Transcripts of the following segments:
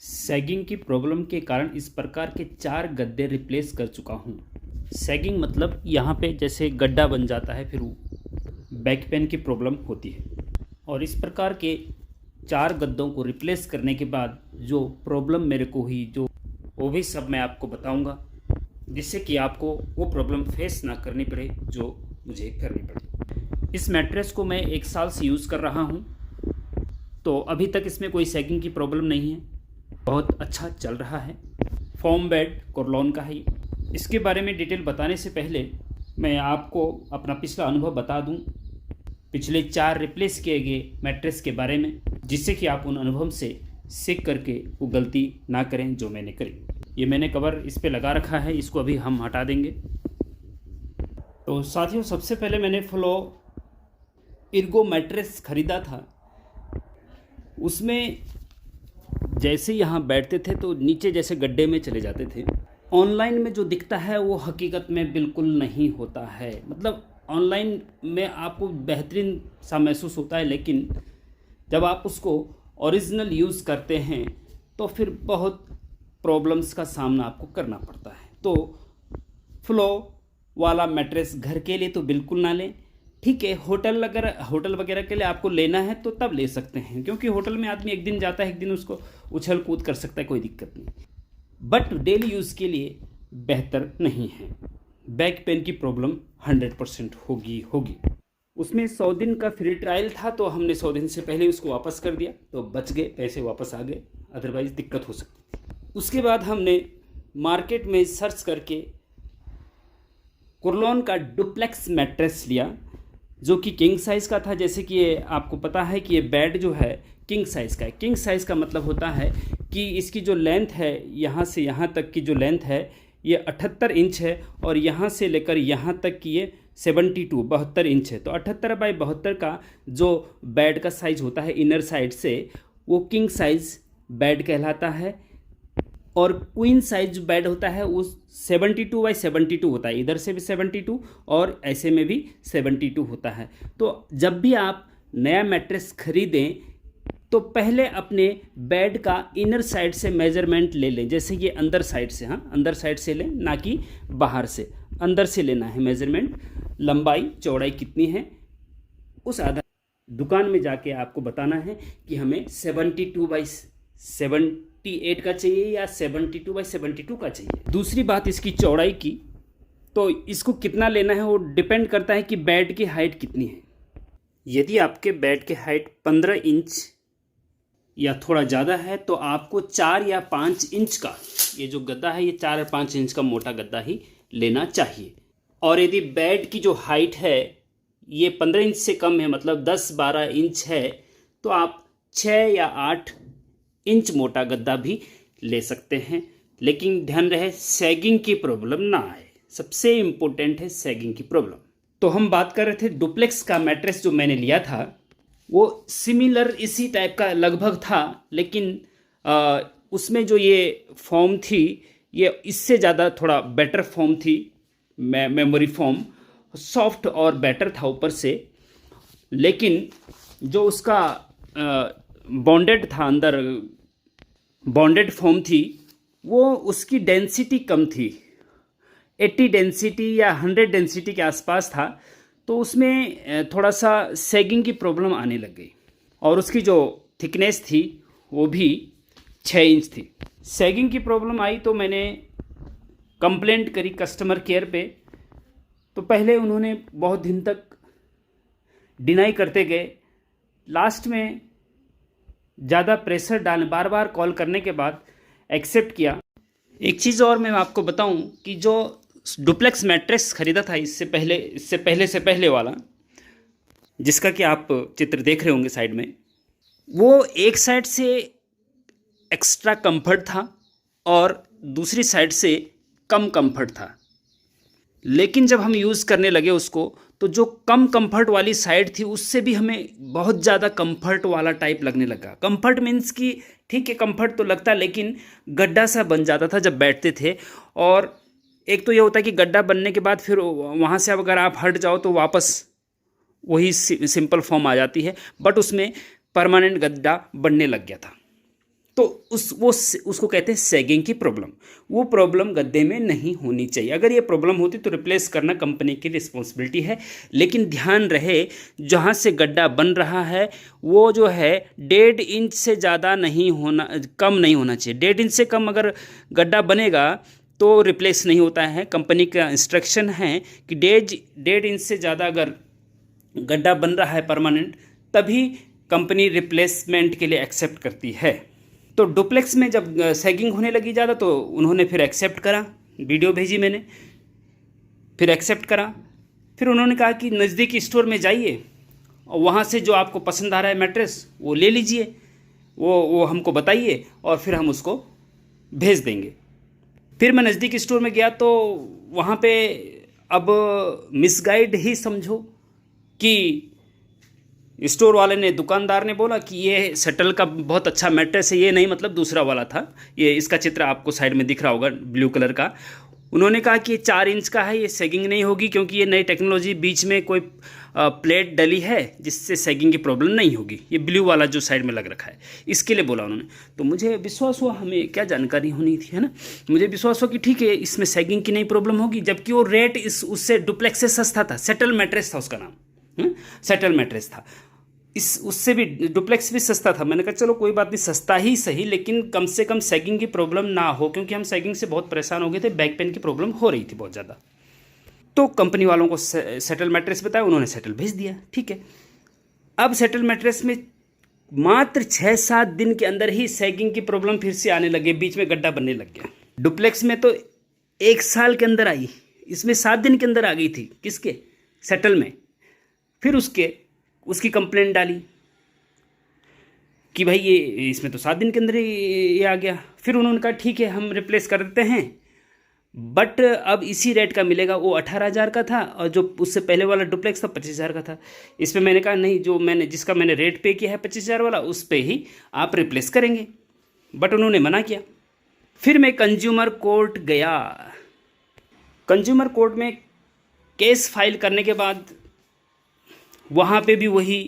Sagging की problem के कारण इस प्रकार के 4 गद्दे रिप्लेस कर चुका हूँ। सैगिंग मतलब यहाँ पे जैसे गड्ढा बन जाता है, फिर बैक पेन की प्रॉब्लम होती है। और इस प्रकार के 4 गद्दों को रिप्लेस करने के बाद जो प्रॉब्लम मेरे को हुई, वो भी सब मैं आपको बताऊँगा, जिससे कि आपको वो प्रॉब्लम फेस ना करनी पड़े जो मुझे करनी पड़ी। इस मैट्रेस को मैं 1 साल से यूज़ कर रहा हूँ, तो अभी तक इसमें कोई सैगिंग की प्रॉब्लम नहीं है, बहुत अच्छा चल रहा है। फोम बेड कोरलॉन का है। इसके बारे में डिटेल बताने से पहले मैं आपको अपना पिछला अनुभव बता दूं, पिछले 4 रिप्लेस किए गए मैट्रेस के बारे में, जिससे कि आप उन अनुभव से सीख करके वो गलती ना करें जो मैंने करी। ये मैंने कवर इस पे लगा रखा है, इसको अभी हम हटा देंगे। तो साथियों, सबसे पहले मैंने फ्लो इर्गो मैट्रेस ख़रीदा था। उसमें जैसे यहाँ बैठते थे तो नीचे जैसे गड्ढे में चले जाते थे। ऑनलाइन में जो दिखता है वो हकीकत में बिल्कुल नहीं होता है। मतलब ऑनलाइन में आपको बेहतरीन सा महसूस होता है, लेकिन जब आप उसको ओरिजिनल यूज़ करते हैं तो फिर बहुत प्रॉब्लम्स का सामना आपको करना पड़ता है। तो फ्लो वाला मैट्रेस घर के लिए तो बिल्कुल ना लें। ठीक है, होटल वगैरह के लिए आपको लेना है तो तब ले सकते हैं, क्योंकि होटल में आदमी एक दिन जाता है, एक दिन उसको उछल कूद कर सकता है, कोई दिक्कत नहीं। बट डेली यूज़ के लिए बेहतर नहीं है। बैक पेन की प्रॉब्लम 100% होगी। उसमें 100 दिन का फ्री ट्रायल था, तो हमने 100 दिन से पहले उसको वापस कर दिया, तो बच गए, पैसे वापस आ गए, अदरवाइज़ दिक्कत हो सकती। उसके बाद हमने मार्केट में सर्च करके कुरलॉन का डुप्लेक्स मैट्रेस लिया, जो कि किंग साइज़ का था। जैसे कि ये आपको पता है कि ये बेड जो है किंग साइज़ का है। किंग साइज़ का मतलब होता है कि इसकी जो लेंथ है, यहाँ से यहाँ तक की जो लेंथ है ये 78 इंच है, और यहाँ से लेकर यहाँ तक की ये 72 इंच है। तो 78 बाई 72 का जो बेड का साइज़ होता है इनर साइड से, वो किंग साइज़ बेड कहलाता है। और क्वीन साइज बेड होता है वो 72 बाई 72 होता है। इधर से भी 72 और ऐसे में भी 72 होता है। तो जब भी आप नया मैट्रेस खरीदें तो पहले अपने बेड का इनर साइड से मेजरमेंट ले लें। जैसे ये अंदर साइड से, अंदर साइड से लें, ना कि बाहर से, अंदर से लेना है मेजरमेंट। लंबाई चौड़ाई कितनी है उस आधार दुकान में जाके आपको बताना है कि हमें 72 बाई 78 का चाहिए या 72 बाई 72 का चाहिए। दूसरी बात इसकी चौड़ाई की, तो इसको कितना लेना है वो डिपेंड करता है कि बेड की हाइट कितनी है। यदि आपके बेड की हाइट 15 इंच या थोड़ा ज़्यादा है तो आपको 4 या 5 इंच का ये जो गद्दा है, ये 4 या 5 इंच का मोटा गद्दा ही लेना चाहिए। और यदि बेड की जो हाइट है ये 15 इंच से कम है, मतलब 10-12 इंच है, तो आप 6 या 8 इंच मोटा गद्दा भी ले सकते हैं। लेकिन ध्यान रहे सैगिंग की प्रॉब्लम ना आए, सबसे इम्पोर्टेंट है सैगिंग की प्रॉब्लम। तो हम बात कर रहे थे डुप्लेक्स का मैट्रेस जो मैंने लिया था, वो सिमिलर इसी टाइप का लगभग था, लेकिन उसमें जो ये फॉर्म थी ये इससे ज़्यादा थोड़ा बेटर फॉर्म थी। मेमोरी फॉर्म सॉफ्ट और बेटर था ऊपर से, लेकिन जो उसका बॉन्डेड था, अंदर बॉन्डेड फॉर्म थी, वो उसकी डेंसिटी कम थी, 80 डेंसिटी या 100 डेंसिटी के आसपास था। तो उसमें थोड़ा सा सैगिंग की प्रॉब्लम आने लग गई, और उसकी जो थिकनेस थी वो भी 6 इंच थी। सैगिंग की प्रॉब्लम आई तो मैंने कंप्लेंट करी कस्टमर केयर पे। तो पहले उन्होंने बहुत दिन तक डिनाई करते गए, लास्ट में ज़्यादा प्रेशर डालने, बार बार कॉल करने के बाद एक्सेप्ट किया। एक चीज़ और मैं आपको बताऊं कि जो डुप्लेक्स मैट्रेस ख़रीदा था इससे पहले वाला, जिसका कि आप चित्र देख रहे होंगे साइड में, वो एक साइड से एक्स्ट्रा कंफर्ट था और दूसरी साइड से कम कंफर्ट था। लेकिन जब हम यूज़ करने लगे उसको, तो जो कम कंफर्ट वाली साइड थी उससे भी हमें बहुत ज़्यादा कंफर्ट वाला टाइप लगने लगा। कंफर्ट मीन्स कि ठीक है, कंफर्ट तो लगता, लेकिन गड्ढा सा बन जाता था जब बैठते थे। और एक तो ये होता है कि गड्ढा बनने के बाद फिर वहाँ से अगर आप हट जाओ तो वापस वही सिंपल फॉर्म आ जाती है, बट उसमें परमानेंट गड्ढा बनने लग गया था। तो उसको कहते हैं सैगिंग की प्रॉब्लम। वो प्रॉब्लम गद्दे में नहीं होनी चाहिए। अगर ये प्रॉब्लम होती तो रिप्लेस करना कंपनी की रिस्पॉन्सिबिलिटी है। लेकिन ध्यान रहे, जहाँ से गड्ढा बन रहा है वो जो है 1.5 इंच से ज़्यादा नहीं होना, कम नहीं होना चाहिए। 1.5 इंच से कम अगर गड्ढा बनेगा तो रिप्लेस नहीं होता है। कंपनी का इंस्ट्रक्शन है कि 1.5 इंच से ज़्यादा अगर गड्ढा बन रहा है परमानेंट, तभी कंपनी रिप्लेसमेंट के लिए एक्सेप्ट करती है। तो डुप्लेक्स में जब सैगिंग होने लगी ज़्यादा तो उन्होंने फिर एक्सेप्ट करा, वीडियो भेजी मैंने, फिर एक्सेप्ट करा। फिर उन्होंने कहा कि नज़दीकी स्टोर में जाइए और वहाँ से जो आपको पसंद आ रहा है मैट्रेस वो ले लीजिए, वो हमको बताइए और फिर हम उसको भेज देंगे। फिर मैं नज़दीकी स्टोर में गया तो वहाँ पे अब मिसगाइड ही समझो कि स्टोर वाले ने, दुकानदार ने बोला कि ये सेटल का बहुत अच्छा मैट्रेस है, ये नहीं, मतलब दूसरा वाला था। ये इसका चित्र आपको साइड में दिख रहा होगा ब्लू कलर का। उन्होंने कहा कि ये 4 इंच का है, ये सैगिंग नहीं होगी क्योंकि ये नई टेक्नोलॉजी, बीच में कोई प्लेट डली है जिससे सैगिंग की प्रॉब्लम नहीं होगी। ये ब्लू वाला जो साइड में लग रखा है, इसके लिए बोला उन्होंने। तो मुझे विश्वास हुआ, हमें क्या जानकारी होनी थी, है ना। मुझे विश्वास हुआ कि ठीक है, इसमें सैगिंग की नहीं प्रॉब्लम होगी। जबकि वो रेट उससे डुप्लेक्स से सस्ता था। सेटल मैट्रेस था उसका नाम, सेटल मैट्रेस था। उससे भी डुप्लेक्स भी सस्ता था। मैंने कहा चलो कोई बात नहीं, सस्ता ही सही, लेकिन कम से कम सैगिंग की प्रॉब्लम ना हो, क्योंकि हम सैगिंग से बहुत परेशान हो गए थे। बैक पेन की प्रॉब्लम हो रही थी बहुत ज़्यादा। तो कंपनी वालों को सेटल मैट्रेस बताया, उन्होंने सेटल भेज दिया। ठीक है, अब सेटल मैट्रेस में मात्र 6-7 दिन के अंदर ही सैगिंग की प्रॉब्लम फिर से आने लगे, बीच में गड्ढा बनने लग गया। डुप्लेक्स में तो 1 साल के अंदर आई, इसमें 7 दिन के अंदर आ गई थी। किसके? सेटल में। फिर उसकी कंप्लेंट डाली कि भाई ये इसमें तो 7 दिन के अंदर ये आ गया। फिर उन्होंने कहा ठीक है, हम रिप्लेस कर देते हैं, बट अब इसी रेट का मिलेगा। वो 18,000 का था और जो उससे पहले वाला डुप्लेक्स था 25,000 का था। इसमें मैंने कहा नहीं, जिसका मैंने रेट पे किया है 25,000 वाला, उस पे ही आप रिप्लेस करेंगे। बट उन्होंने मना किया। फिर मैं कंज्यूमर कोर्ट गया। कंज्यूमर कोर्ट में केस फाइल करने के बाद वहाँ पे भी वही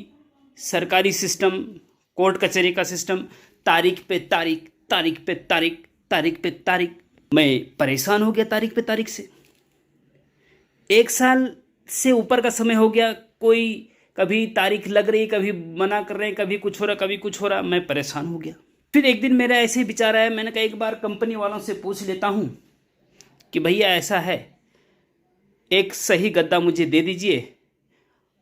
सरकारी सिस्टम, कोर्ट कचहरी का सिस्टम, तारीख पे तारीख, तारीख पे तारीख, तारीख पे तारीख। मैं परेशान हो गया तारीख पे तारीख से। 1 साल से ऊपर का समय हो गया, कोई कभी तारीख लग रही, कभी मना कर रहे हैं, कभी कुछ हो रहा, कभी कुछ हो रहा। मैं परेशान हो गया। फिर एक दिन मेरा ऐसे ही विचार आया, मैंने कहा एक बार कंपनी वालों से पूछ लेता हूँ कि भैया ऐसा है, एक सही गद्दा मुझे दे दीजिए,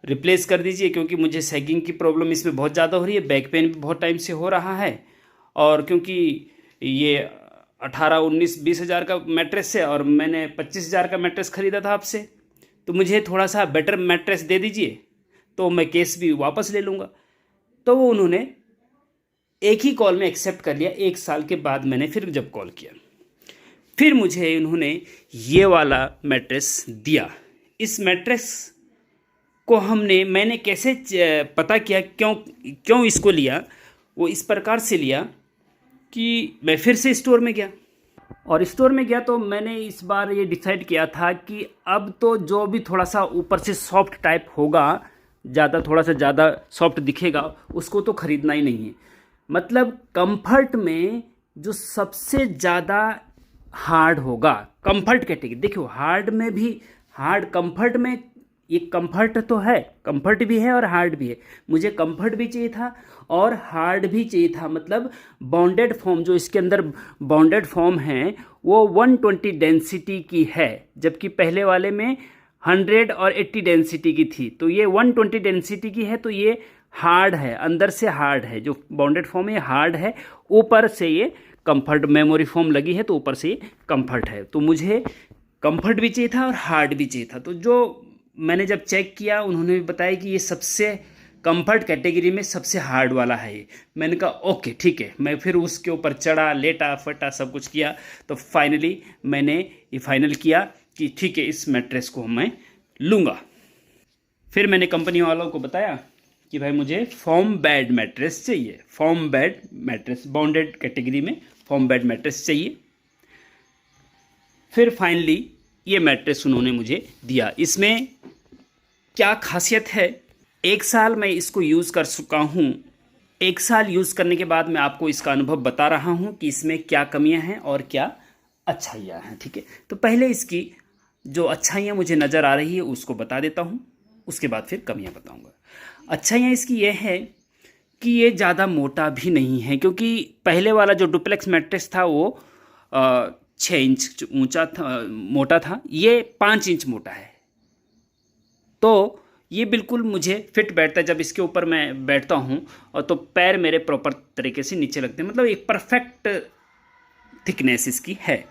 रिप्लेस कर दीजिए, क्योंकि मुझे सैगिंग की प्रॉब्लम इसमें बहुत ज़्यादा हो रही है, बैक पेन भी बहुत टाइम से हो रहा है, और क्योंकि ये 18, 19, 20 हज़ार का मैट्रेस है और मैंने 25,000 का मैट्रेस ख़रीदा था आपसे, तो मुझे थोड़ा सा बेटर मैट्रेस दे दीजिए तो मैं केस भी वापस ले लूँगा। तो वो उन्होंने एक ही कॉल में एक्सेप्ट कर लिया। 1 साल के बाद मैंने फिर जब कॉल किया, फिर मुझे उन्होंने ये वाला मैट्रेस दिया। इस मैट्रेस को मैंने कैसे पता किया क्यों इसको लिया, वो इस प्रकार से लिया कि मैं फिर से स्टोर में गया, और स्टोर में गया तो मैंने इस बार ये डिसाइड किया था कि अब तो जो भी थोड़ा सा ऊपर से सॉफ्ट टाइप होगा, थोड़ा सा ज़्यादा सॉफ्ट दिखेगा, उसको तो ख़रीदना ही नहीं है। मतलब कंफर्ट में जो सबसे ज़्यादा हार्ड होगा, कंफर्ट कैटेगरी, देखो हार्ड में भी, हार्ड कंफर्ट में, ये कंफर्ट तो है, कंफर्ट भी है और हार्ड भी है। मुझे कंफर्ट भी चाहिए था और हार्ड भी चाहिए था। मतलब बॉन्डेड फॉर्म, जो इसके अंदर बॉन्डेड फॉर्म है वो 120 डेंसिटी की है, जबकि पहले वाले में 100 और 80 डेंसिटी की थी। तो ये 120 डेंसिटी की है, तो ये हार्ड है, अंदर से हार्ड है। जो बॉन्डेड फॉर्म है हार्ड है, ऊपर से ये कंफर्ट मेमोरी फॉर्म लगी है, तो ऊपर से ये कंफर्ट है। तो मुझे कंफर्ट भी चाहिए था और हार्ड भी चाहिए था। तो जो मैंने जब चेक किया, उन्होंने भी बताया कि ये सबसे कंफर्ट कैटेगरी में सबसे हार्ड वाला है ये। मैंने कहा ओके ठीक है। मैं फिर उसके ऊपर चढ़ा, लेटा फटा, सब कुछ किया। तो फाइनली मैंने ये फाइनल किया कि ठीक है, इस मैट्रेस को मैं लूँगा। फिर मैंने कंपनी वालों को बताया कि भाई मुझे फॉर्म बेड मैट्रेस चाहिए, form bed mattress, bonded category में फॉर्म बेड मैट्रेस चाहिए। फिर फाइनली ये मैट्रेस उन्होंने मुझे दिया। इसमें क्या खासियत है, 1 साल मैं इसको यूज़ कर चुका हूँ 1 साल यूज़ करने के बाद मैं आपको इसका अनुभव बता रहा हूँ कि इसमें क्या कमियाँ हैं और क्या अच्छाइयाँ हैं। ठीक है, तो पहले इसकी जो अच्छाइयाँ मुझे नज़र आ रही है उसको बता देता हूँ, उसके बाद फिर कमियाँ बताऊँगा। अच्छाइयाँ इसकी ये है कि ये ज़्यादा मोटा भी नहीं है, क्योंकि पहले वाला जो डुप्लेक्स मैट्रेस था वो 6 इंच ऊंचा था, मोटा था। ये 5 इंच मोटा है, तो ये बिल्कुल मुझे फिट बैठता है। जब इसके ऊपर मैं बैठता हूँ और तो पैर मेरे प्रॉपर तरीके से नीचे लगते हैं, मतलब एक परफेक्ट थिकनेस इसकी है।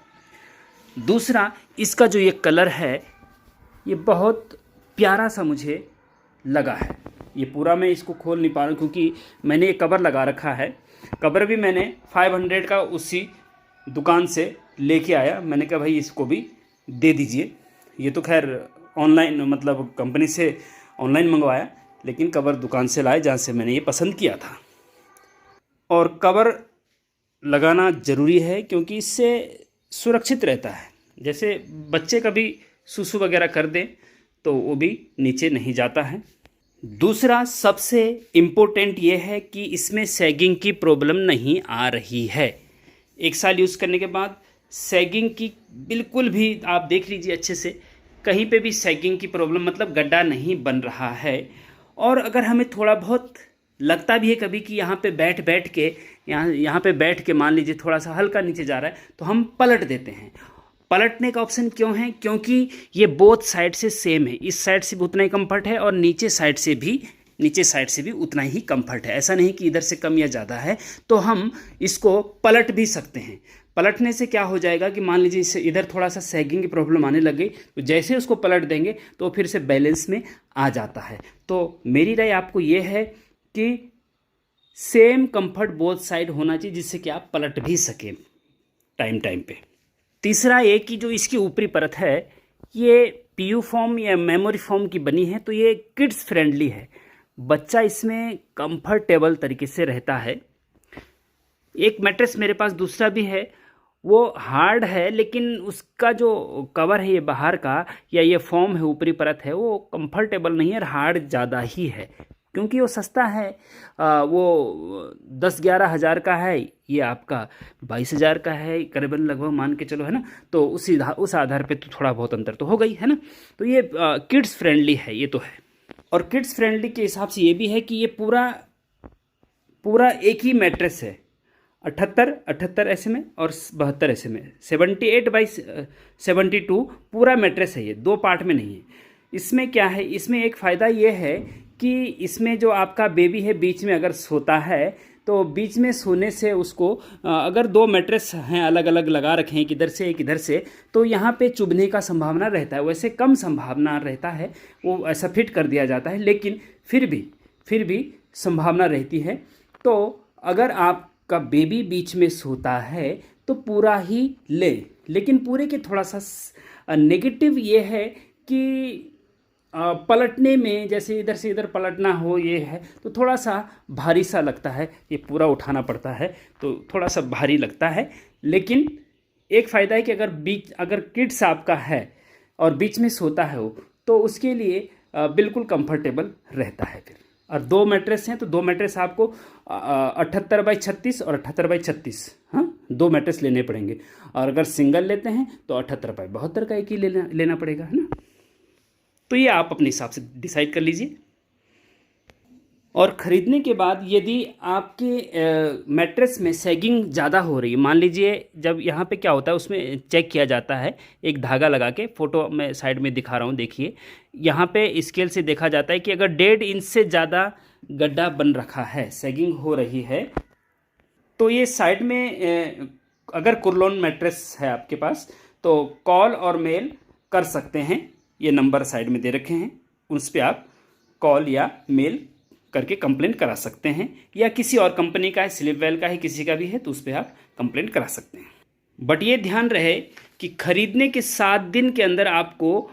दूसरा, इसका जो ये कलर है ये बहुत प्यारा सा मुझे लगा है। ये पूरा मैं इसको खोल नहीं पा रहा हूँ क्योंकि मैंने ये कवर लगा रखा है। कवर भी मैंने 500 का उसी दुकान से लेके आया। मैंने कहा भाई इसको भी दे दीजिए। ये तो खैर ऑनलाइन, मतलब कंपनी से ऑनलाइन मंगवाया, लेकिन कवर दुकान से लाए जहाँ से मैंने ये पसंद किया था। और कवर लगाना ज़रूरी है क्योंकि इससे सुरक्षित रहता है। जैसे बच्चे कभी सुसु वगैरह कर दें तो वो भी नीचे नहीं जाता है। दूसरा सबसे इम्पोर्टेंट ये है कि इसमें सैगिंग की प्रॉब्लम नहीं आ रही है। 1 साल यूज़ करने के बाद सैगिंग की बिल्कुल भी, आप देख लीजिए अच्छे से, कहीं पे भी सैगिंग की प्रॉब्लम, मतलब गड्ढा नहीं बन रहा है। और अगर हमें थोड़ा बहुत लगता भी है कभी कि यहाँ पे बैठ के यहाँ पे बैठ के मान लीजिए थोड़ा सा हल्का नीचे जा रहा है, तो हम पलट देते हैं। पलटने का ऑप्शन क्यों है? क्योंकि ये बोथ साइड से सेम है। इस साइड से भी उतना ही कंफर्ट है और नीचे साइड से भी उतना ही कंफर्ट है। ऐसा नहीं कि इधर से कम या ज़्यादा है। तो हम इसको पलट भी सकते हैं। पलटने से क्या हो जाएगा कि मान लीजिए इससे इधर थोड़ा सा सैगिंग की प्रॉब्लम आने लग गई, तो जैसे उसको पलट देंगे तो फिर से बैलेंस में आ जाता है। तो मेरी राय आपको ये है कि सेम कंफर्ट बोथ साइड होना चाहिए, जिससे कि आप पलट भी सकें टाइम पे। तीसरा ये कि जो इसकी ऊपरी परत है ये पीयू फोम या मेमोरी फोम की बनी है, तो ये किड्स फ्रेंडली है। बच्चा इसमें कंफर्टेबल तरीके से रहता है। एक मैट्रेस मेरे पास दूसरा भी है, वो हार्ड है, लेकिन उसका जो कवर है ये बाहर का या ये फॉर्म है, ऊपरी परत है, वो कंफर्टेबल नहीं है और हार्ड ज़्यादा ही है। क्योंकि वो सस्ता है, वो 10-11 हज़ार का है, ये आपका 22 हज़ार का है करीबन, लगभग मान के चलो, है ना। तो उस आधार पे तो थोड़ा बहुत अंतर तो हो गई, है ना। तो ये किड्स फ्रेंडली है, ये तो है। और किड्स फ्रेंडली के हिसाब से ये भी है कि ये पूरा एक ही मैट्रेस है। 78 ऐसे में और 72 ऐसे में, 78/72 पूरा मैट्रेस है। ये 2 पार्ट में नहीं है। इसमें क्या है, इसमें एक फ़ायदा ये है कि इसमें जो आपका बेबी है बीच में अगर सोता है, तो बीच में सोने से उसको अगर 2 मैट्रेस हैं अलग अलग लगा रखे हैं, एक इधर से एक इधर से, तो यहाँ पे चुभने का संभावना रहता है। वैसे कम संभावना रहता है, वो ऐसा फिट कर दिया जाता है, लेकिन फिर भी संभावना रहती है। तो अगर आपका बेबी बीच में सोता है तो पूरा ही ले, लेकिन पूरे के थोड़ा सा नेगेटिव ये है कि पलटने में, जैसे इधर से इधर पलटना हो, ये है तो थोड़ा सा भारी सा लगता है। ये पूरा उठाना पड़ता है तो थोड़ा सा भारी लगता है। लेकिन एक फ़ायदा है कि अगर किड्स आपका है और बीच में सोता है वो, तो उसके लिए बिल्कुल कंफर्टेबल रहता है फिर। और 2 मैट्रेस हैं तो 2 मैट्रेस आपको 78/36 और 78/36, हाँ 2 मैट्रेस लेने पड़ेंगे। और अगर सिंगल लेते हैं तो 78/72 का एक ही लेना पड़ेगा, है ना। तो ये आप अपने हिसाब से डिसाइड कर लीजिए। और ख़रीदने के बाद यदि आपके मैट्रेस में सैगिंग ज़्यादा हो रही है, मान लीजिए जब यहाँ पे क्या होता है उसमें चेक किया जाता है एक धागा लगा के, फ़ोटो मैं साइड में दिखा रहा हूँ, देखिए यहाँ पे स्केल से देखा जाता है कि अगर 1.5 इंच से ज़्यादा गड्ढा बन रखा है, सैगिंग हो रही है, तो ये साइड में अगर कुर्लोन मैट्रेस है आपके पास तो कॉल और मेल कर सकते हैं। ये नंबर साइड में दे रखे हैं, उस पर आप कॉल या मेल करके कंप्लेन करा सकते हैं। या किसी और कंपनी का है, स्लीपवेल का है, किसी का भी है, तो उस पर आप कंप्लेन करा सकते हैं। बट ये ध्यान रहे कि ख़रीदने के 7 दिन के अंदर आपको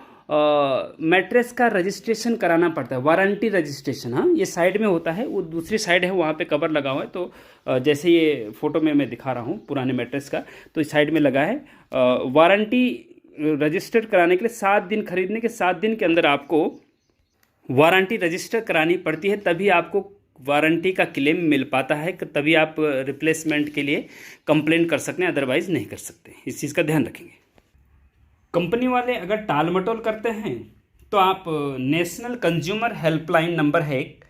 मैट्रेस का रजिस्ट्रेशन कराना पड़ता है, वारंटी रजिस्ट्रेशन। हाँ, ये साइड में होता है, वो दूसरी साइड है, वहाँ पे कवर लगा हुआ है। तो जैसे ये फ़ोटो में मैं दिखा रहा हूँ पुराने मैट्रेस का, तो इस साइड में लगा है। वारंटी रजिस्टर कराने के लिए 7 दिन, खरीदने के 7 दिन के अंदर आपको वारंटी रजिस्टर करानी पड़ती है, तभी आपको वारंटी का क्लेम मिल पाता है, तभी आप रिप्लेसमेंट के लिए कंप्लेंट कर सकते हैं, अदरवाइज़ नहीं कर सकते। इस चीज़ का ध्यान रखेंगे। कंपनी वाले अगर टाल मटोल करते हैं तो आप नेशनल कंज्यूमर हेल्पलाइन नंबर है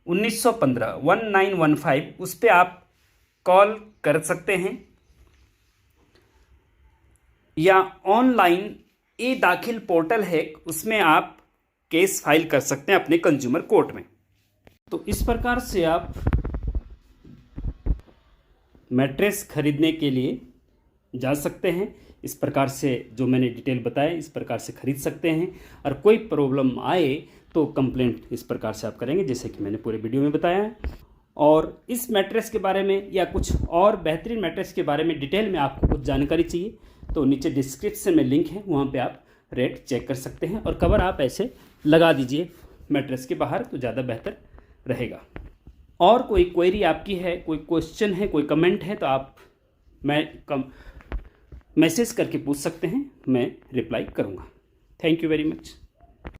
1915 उस पर आप कॉल कर सकते हैं, या ऑनलाइन ई दाखिल पोर्टल है, उसमें आप केस फाइल कर सकते हैं अपने कंज्यूमर कोर्ट में। तो इस प्रकार से आप मैट्रेस खरीदने के लिए जा सकते हैं। इस प्रकार से जो मैंने डिटेल बताया, इस प्रकार से खरीद सकते हैं। और कोई प्रॉब्लम आए तो कंप्लेंट इस प्रकार से आप करेंगे, जैसे कि मैंने पूरे वीडियो में बताया है। और इस मैट्रेस के बारे में या कुछ और बेहतरीन मैट्रेस के बारे में डिटेल में आपको कुछ जानकारी चाहिए तो नीचे डिस्क्रिप्शन में लिंक है, वहाँ पे आप रेट चेक कर सकते हैं। और कवर आप ऐसे लगा दीजिए मैट्रेस के बाहर तो ज़्यादा बेहतर रहेगा। और कोई क्वेरी आपकी है, कोई क्वेश्चन है, कोई कमेंट है तो आप मैसेज करके पूछ सकते हैं, मैं रिप्लाई करूँगा। Thank you very much.